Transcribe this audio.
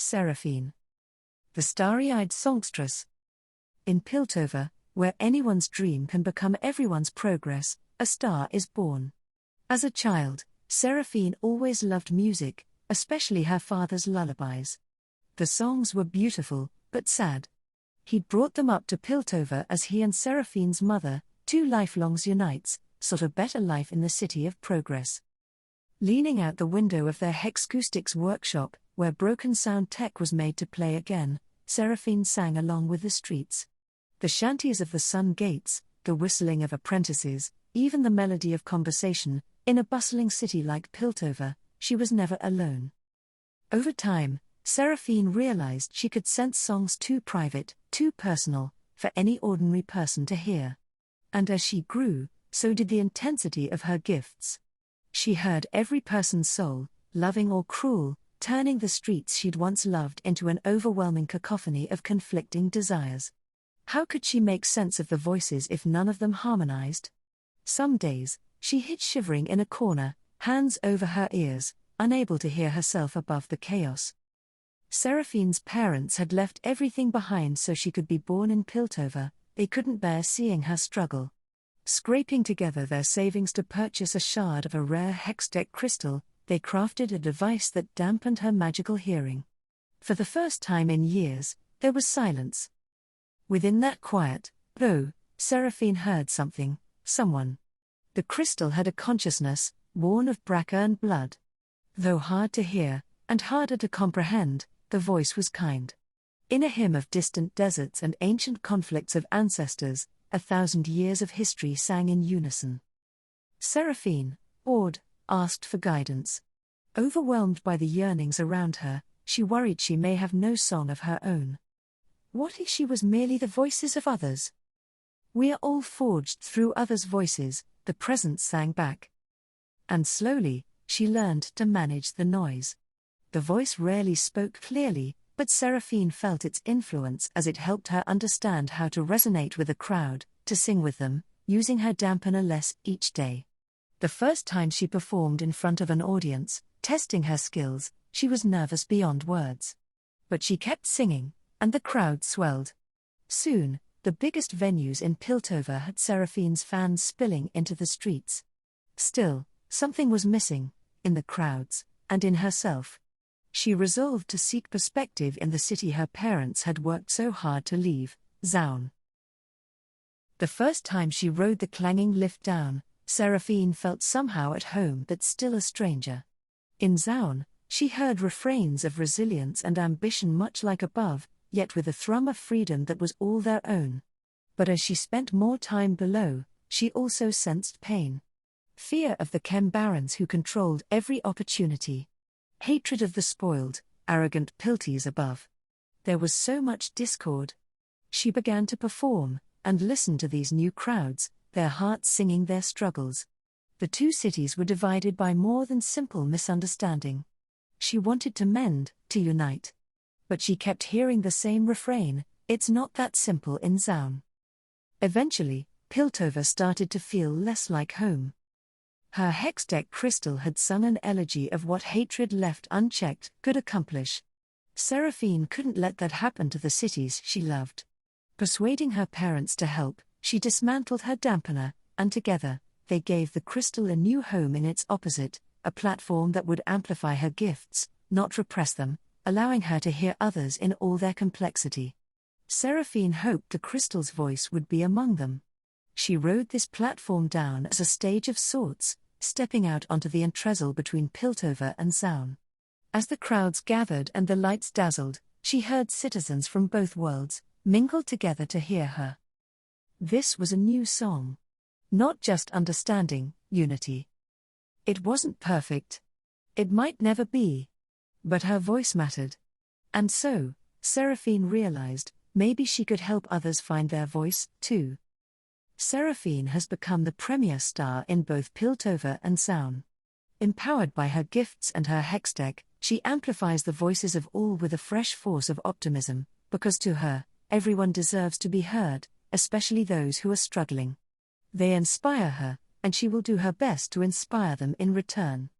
Seraphine, the starry-eyed songstress. In Piltover, where anyone's dream can become everyone's progress, a star is born. As a child, Seraphine always loved music, especially her father's lullabies. The songs were beautiful, but sad. He'd brought them up to Piltover as he and Seraphine's mother, two lifelongs unites, sought a better life in the city of progress. Leaning out the window of their Hexacoustics workshop, where broken sound tech was made to play again, Seraphine sang along with the streets. The shanties of the sun gates, the whistling of apprentices, even the melody of conversation, in a bustling city like Piltover, she was never alone. Over time, Seraphine realized she could sense songs too private, too personal, for any ordinary person to hear. And as she grew, so did the intensity of her gifts. She heard every person's soul, loving or cruel, turning the streets she'd once loved into an overwhelming cacophony of conflicting desires. How could she make sense of the voices if none of them harmonized? Some days, she hid shivering in a corner, hands over her ears, unable to hear herself above the chaos. Seraphine's parents had left everything behind so she could be born in Piltover. They couldn't bear seeing her struggle. Scraping together their savings to purchase a shard of a rare hextech crystal, they crafted a device that dampened her magical hearing. For the first time in years, there was silence. Within that quiet, though, Seraphine heard something, someone. The crystal had a consciousness, born of brack-earned blood. Though hard to hear, and harder to comprehend, the voice was kind. In a hymn of distant deserts and ancient conflicts of ancestors, 1,000 years of history sang in unison. Seraphine, awed, asked for guidance. Overwhelmed by the yearnings around her, she worried she may have no song of her own. What if she was merely the voices of others? We are all forged through others' voices, the presence sang back. And slowly, she learned to manage the noise. The voice rarely spoke clearly, but Seraphine felt its influence as it helped her understand how to resonate with a crowd, to sing with them, using her dampener less each day. The first time she performed in front of an audience, testing her skills, she was nervous beyond words. But she kept singing, and the crowd swelled. Soon, the biggest venues in Piltover had Seraphine's fans spilling into the streets. Still, something was missing, in the crowds, and in herself. She resolved to seek perspective in the city her parents had worked so hard to leave, Zaun. The first time she rode the clanging lift down, Seraphine felt somehow at home but still a stranger. In Zaun, she heard refrains of resilience and ambition much like above, yet with a thrum of freedom that was all their own. But as she spent more time below, she also sensed pain. Fear of the Chem barons who controlled every opportunity. Hatred of the spoiled, arrogant Pilties above. There was so much discord. She began to perform, and listen to these new crowds, their hearts singing their struggles. The two cities were divided by more than simple misunderstanding. She wanted to mend, to unite. But she kept hearing the same refrain, "It's not that simple in Zaun." Eventually, Piltover started to feel less like home. Her hextech crystal had sung an elegy of what hatred left unchecked could accomplish. Seraphine couldn't let that happen to the cities she loved. Persuading her parents to help, she dismantled her dampener, and together, they gave the crystal a new home in its opposite, a platform that would amplify her gifts, not repress them, allowing her to hear others in all their complexity. Seraphine hoped the crystal's voice would be among them. She rode this platform down as a stage of sorts, stepping out onto the entrezel between Piltover and Zaun. As the crowds gathered and the lights dazzled, she heard citizens from both worlds, mingled together to hear her. This was a new song. Not just understanding, unity. It wasn't perfect. It might never be. But her voice mattered. And so, Seraphine realized, maybe she could help others find their voice, too. Seraphine has become the premier star in both Piltover and Zaun. Empowered by her gifts and her hextech, she amplifies the voices of all with a fresh force of optimism, because to her, everyone deserves to be heard, especially those who are struggling. They inspire her, and she will do her best to inspire them in return.